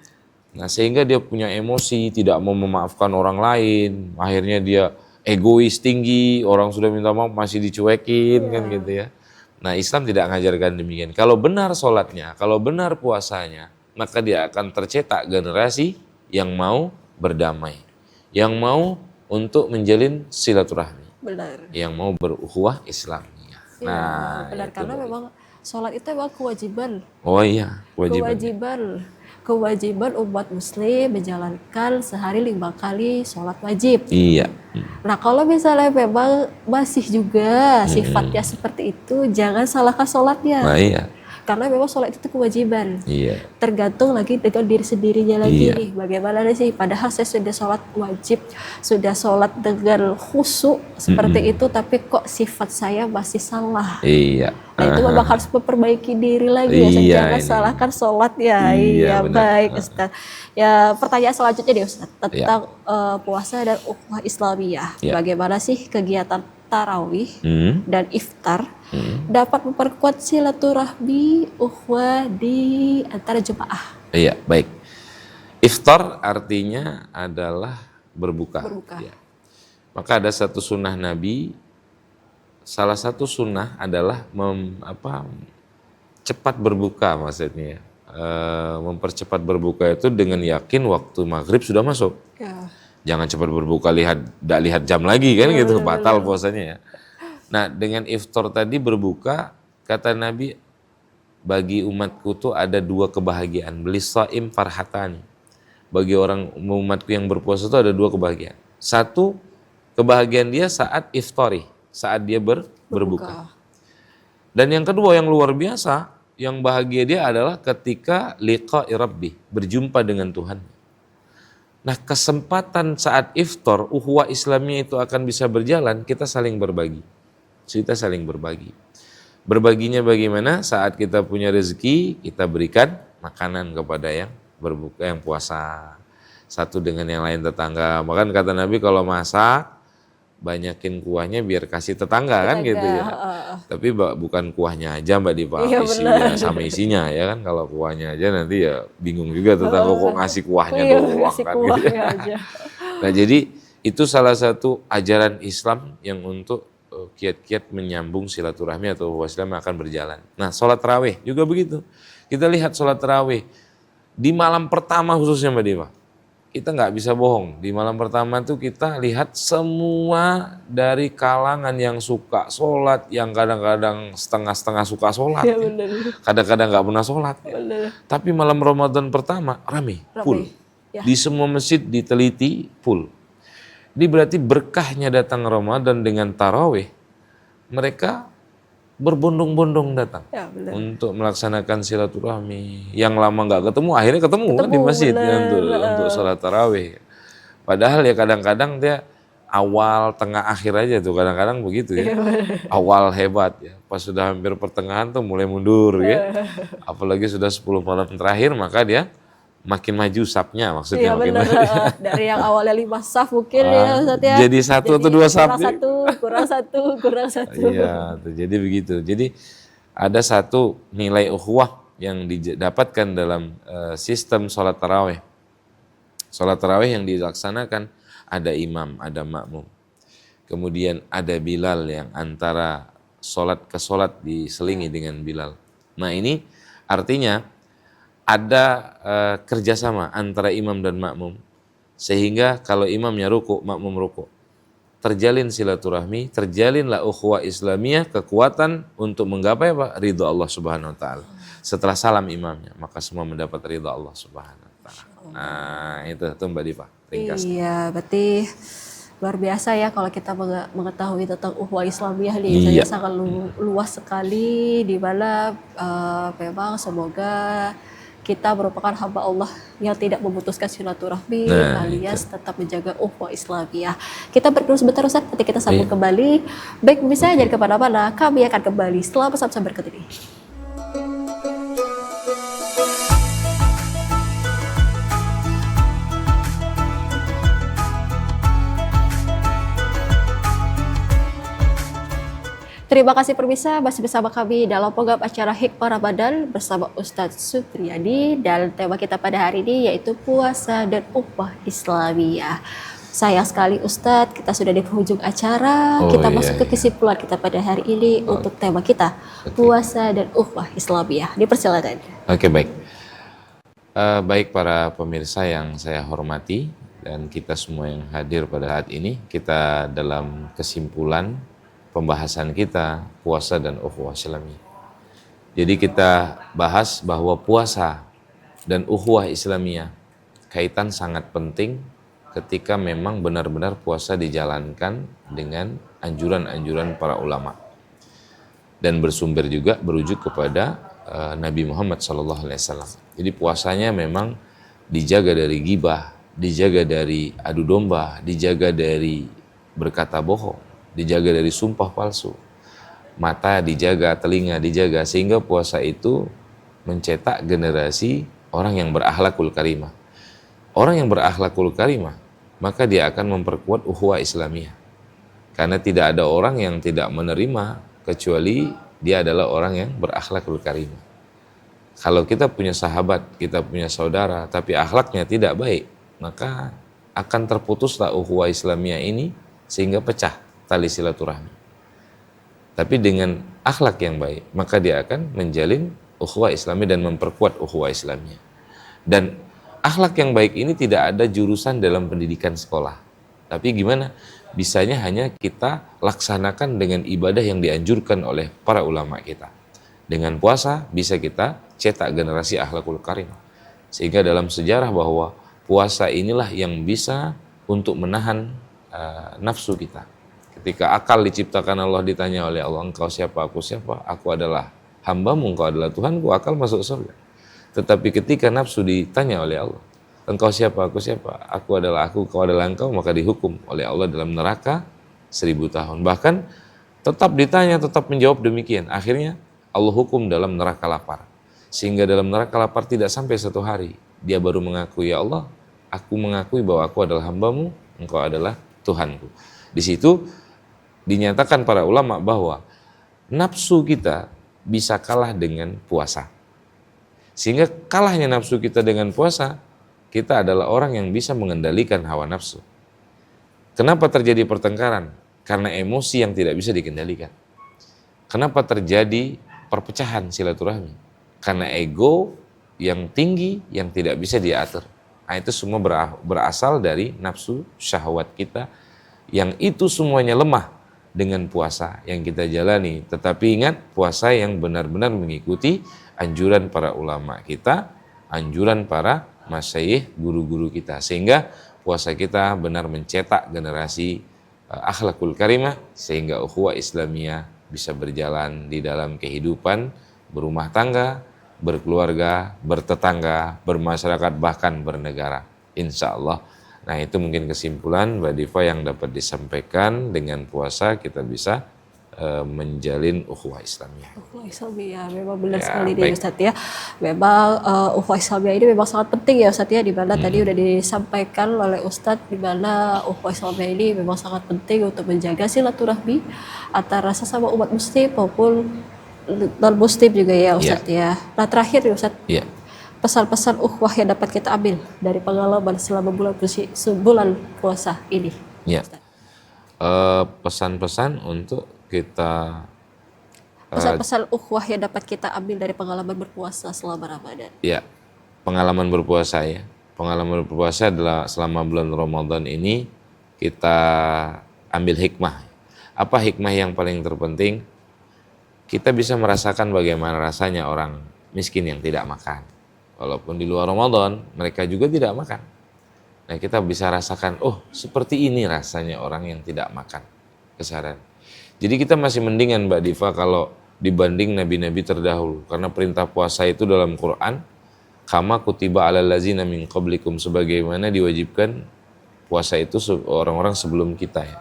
Nah sehingga dia punya emosi, tidak mau memaafkan orang lain, akhirnya dia egois tinggi, orang sudah minta maaf masih dicuekin kan gitu ya. Nah Islam tidak mengajarkan demikian. Kalau benar sholatnya, kalau benar puasanya, maka dia akan tercetak generasi yang mau berdamai, yang mau untuk menjalin silaturahmi, Benar. yang mau berukhuwah Islamiyah. Ya, Nah, benar itu karena dia. memang sholat itu memang kewajiban. Oh iya, kewajiban. Kewajiban umat muslim menjalankan sehari 5 kali sholat wajib. Iya. Nah kalau misalnya memang masih juga sifatnya seperti itu, jangan salahkan sholatnya. Nah iya. Karena memang sholat itu kewajiban. Iya. Tergantung lagi dengan diri sendirinya lagi Iya. nih. Bagaimana sih? Padahal saya sudah sholat wajib, sudah sholat dengan khusyuk seperti itu, tapi kok sifat saya masih salah. Iya. Nah itu memang harus memperbaiki diri lagi ya. Iya, Jangan ini. salahkan sholatnya. Iya, Iya, benar. baik Ustaz. Ya pertanyaan selanjutnya nih Ustaz tentang puasa dan ukhuwah Islamiyah. Iya. Bagaimana sih kegiatan tarawih dan iftar dapat memperkuat silaturahmi ukhuwah di antara jemaah? Iya, baik. Iftar artinya adalah berbuka. Berbuka. Ya. Maka ada satu sunnah Nabi. Salah satu sunnah adalah cepat berbuka maksudnya. Mempercepat berbuka itu dengan yakin waktu maghrib sudah masuk. Ya. Jangan cepat berbuka tidak lihat jam lagi kan gitu, batal puasanya ya. Nah dengan iftar tadi berbuka, kata Nabi, bagi umatku tuh ada 2 kebahagiaan. Lisaim farhatani. Bagi orang umatku yang berpuasa itu ada 2 kebahagiaan. Satu, kebahagiaan dia saat iftari, saat dia berbuka. Dan yang kedua yang luar biasa, yang bahagia dia adalah ketika liqa'i rabbi, berjumpa dengan Tuhan. Nah kesempatan saat iftar, ukhuwah Islamiyah itu akan bisa berjalan, kita saling berbagi. Kita saling berbagi. Berbaginya bagaimana? Saat kita punya rezeki, kita berikan makanan kepada yang berbuka, yang puasa. Satu dengan yang lain tetangga. Bahkan kata Nabi kalau masak, banyakin kuahnya biar kasih tetangga kan gitu ya. Tapi bukan kuahnya aja Mbak Dipa, isinya sama isinya ya kan. Kalau kuahnya aja nanti ya bingung juga tetangga kok ngasih kuahnya doang kan gitu. Nah jadi itu salah satu ajaran Islam yang untuk kiat-kiat menyambung silaturahmi atau ukhuwah Islam akan berjalan. Nah sholat tarawih juga begitu. Kita lihat sholat tarawih di malam pertama khususnya Mbak Dipa. Kita nggak bisa bohong, di malam pertama tuh kita lihat semua dari kalangan yang suka sholat, yang kadang-kadang setengah-setengah suka sholat, ya, kadang-kadang nggak pernah sholat. Ya. Tapi malam Ramadan pertama rame. Full. Ya. Di semua masjid diteliti full. Ini berarti berkahnya datang Ramadan dengan tarawih, mereka berbondong-bondong datang ya, untuk melaksanakan silaturahmi. Yang lama nggak ketemu, akhirnya ketemu kan di masjid ya, untuk sholat tarawih. Padahal ya kadang-kadang dia awal, tengah, akhir aja tuh kadang-kadang begitu ya. Awal hebat ya, pas sudah hampir pertengahan tuh mulai mundur ya. Apalagi sudah 10 malam terakhir maka dia makin maju sapnya maksudnya. Iya makin benar. maju. Dari yang awalnya 5 saf mungkin ya Ustaz ya. Jadi 1 atau 2 saf. Kurang satu. Iya, jadi begitu. Jadi ada satu nilai ukhuwah yang didapatkan dalam sistem sholat tarawih. Sholat tarawih yang dilaksanakan ada imam, ada makmum. Kemudian ada Bilal yang antara sholat ke sholat diselingi dengan Bilal. Nah ini artinya ada kerjasama antara imam dan makmum, sehingga kalau imamnya ruku, makmum ruku, terjalin silaturahmi, terjalinlah ukhuwah Islamiyah, kekuatan untuk menggapai apa? Ridha Allah Subhanahu Wa Taala. Setelah salam imamnya, maka semua mendapat ridha Allah Subhanahu Wa Taala. Nah itu Mbak Dipa, ringkas. Iya, berarti luar biasa ya kalau kita mengetahui tentang ukhuwah Islamiyah nih. Iya. Sangat luas sekali, di mana memang semoga kita merupakan hamba Allah yang tidak memutuskan silaturahmi, alias tetap menjaga ukhuwah Islamiyah. Kita berdoa sebentar Ustaz, nanti kita sambung kembali. Baik pemirsa, jangan kemana-mana, kami akan kembali setelah pesan-pesan berikut ini. Terima kasih pemirsa, masih bersama kami dalam program acara Hikmah Ramadan bersama Ustadz Supriyadi, dan tema kita pada hari ini yaitu puasa dan ukhuwah Islamiyah. Sayang sekali Ustadz, kita sudah di penghujung acara. Kita masuk ke kesimpulan kita pada hari ini untuk tema kita, puasa dan ukhuwah Islamiyah. Dipersilakan. Oke, baik. Baik para pemirsa yang saya hormati dan kita semua yang hadir pada saat ini, kita dalam kesimpulan pembahasan kita puasa dan ukhuwah Islamiyah. Jadi kita bahas bahwa puasa dan ukhuwah Islamiyah kaitan sangat penting ketika memang benar-benar puasa dijalankan dengan anjuran-anjuran para ulama dan bersumber juga berujuk kepada Nabi Muhammad SAW. Jadi puasanya memang dijaga dari ghibah, dijaga dari adu domba, dijaga dari berkata bohong, dijaga dari sumpah palsu, mata dijaga, telinga dijaga, sehingga puasa itu mencetak generasi orang yang berakhlakul karimah. Orang yang berakhlakul karimah, maka dia akan memperkuat ukhuwah Islamiyah. Karena tidak ada orang yang tidak menerima kecuali dia adalah orang yang berakhlakul karimah. Kalau kita punya sahabat, kita punya saudara, tapi akhlaknya tidak baik, maka akan terputuslah ukhuwah Islamiyah ini sehingga pecah tali silaturahmi. Tapi dengan akhlak yang baik, maka dia akan menjalin ukhuwah Islami dan memperkuat ukhuwah Islamiyah. Dan akhlak yang baik ini tidak ada jurusan dalam pendidikan sekolah. Tapi gimana? Bisanya hanya kita laksanakan dengan ibadah yang dianjurkan oleh para ulama kita. Dengan puasa bisa kita cetak generasi akhlakul karim. Sehingga dalam sejarah bahwa puasa inilah yang bisa untuk menahan nafsu kita. Ketika akal diciptakan Allah, ditanya oleh Allah, engkau siapa, aku siapa? Aku adalah hambamu, engkau adalah Tuhanku, akal masuk surga. Tetapi ketika nafsu ditanya oleh Allah, engkau siapa, aku siapa? Aku adalah aku, kau adalah engkau, maka dihukum oleh Allah dalam neraka 1000 tahun. Bahkan tetap ditanya, tetap menjawab demikian. Akhirnya Allah hukum dalam neraka lapar. Sehingga dalam neraka lapar tidak sampai 1 hari. Dia baru mengakui, ya Allah, aku mengakui bahwa aku adalah hambamu, engkau adalah Tuhanku. Di situ dinyatakan para ulama bahwa nafsu kita bisa kalah dengan puasa. Sehingga kalahnya nafsu kita dengan puasa, kita adalah orang yang bisa mengendalikan hawa nafsu. Kenapa terjadi pertengkaran? Karena emosi yang tidak bisa dikendalikan. Kenapa terjadi perpecahan silaturahmi? Karena ego yang tinggi yang tidak bisa diatur. Nah, itu semua berasal dari nafsu syahwat kita, yang itu semuanya lemah dengan puasa yang kita jalani. Tetapi ingat, puasa yang benar-benar mengikuti anjuran para ulama kita, anjuran para masyayikh, guru-guru kita, sehingga puasa kita benar mencetak generasi akhlakul karimah, sehingga ukhuwah Islamiyah bisa berjalan di dalam kehidupan berumah tangga, berkeluarga, bertetangga, bermasyarakat, bahkan bernegara, insya Allah. Nah, itu mungkin kesimpulan Mbak Diva yang dapat disampaikan. Dengan puasa kita bisa menjalin ukhuwah Islamiyah. Ukhuwah Islamiyah memang benar sekali baik. nih Ustadz ya. Memang ukhuwah Islamiyah ini memang sangat penting ya Ustadz ya, di mana tadi udah disampaikan oleh Ustadz di mana ukhuwah Islamiyah ini memang sangat penting untuk menjaga silaturahmi antara sesama umat muslim maupun non muslim juga ya Ustadz ya. Nah, terakhir ya Ustadz. Iya. Pesan-pesan ukhuwah yang dapat kita ambil dari pengalaman selama bulan puasa ini. Ya. Pesan-pesan untuk kita pesan-pesan ukhuwah yang dapat kita ambil dari pengalaman berpuasa selama Ramadan. Ya, pengalaman berpuasa ya. Pengalaman berpuasa adalah selama bulan Ramadan ini kita ambil hikmah. Apa hikmah yang paling terpenting? Kita bisa merasakan bagaimana rasanya orang miskin yang tidak makan. Walaupun di luar Ramadan, mereka juga tidak makan. Nah, kita bisa rasakan, oh seperti ini rasanya orang yang tidak makan keseharian. Jadi kita masih mendingan Mbak Diva kalau dibanding nabi-nabi terdahulu. Karena perintah puasa itu dalam Quran, kama kutiba alal ladzina min qablikum, sebagaimana diwajibkan puasa itu orang-orang sebelum kita ya.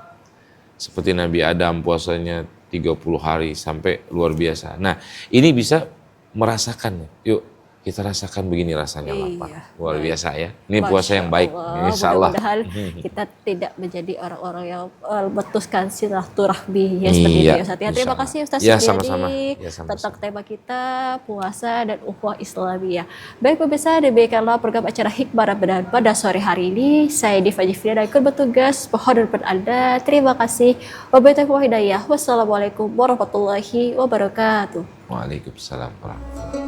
Seperti Nabi Adam puasanya 30 hari sampai luar biasa. Nah, ini bisa merasakan, yuk kita rasakan begini rasanya lapar. Luar biasa ya. Ini puasa yang baik. Insya Allah. Mudah-mudahan kita tidak menjadi orang-orang yang memutuskan silaturahmi ya seperti itu ya Ustaz. Ya, terima kasih Ustaz Ya, Suryadi sama-sama. Ya, sama-sama. tentang tema kita puasa dan ukhuwah Islamiyah. Baik pemirsa, demikianlah program acara Hikmah Ramadan pada sore hari ini. Saya Diva Jifrida dan ikut bertugas mohon doa Anda. Terima kasih. Wabillahi taufiq wal hidayah. Wassalamualaikum warahmatullahi wabarakatuh. Waalaikumsalam warahmatullahi wabarakatuh.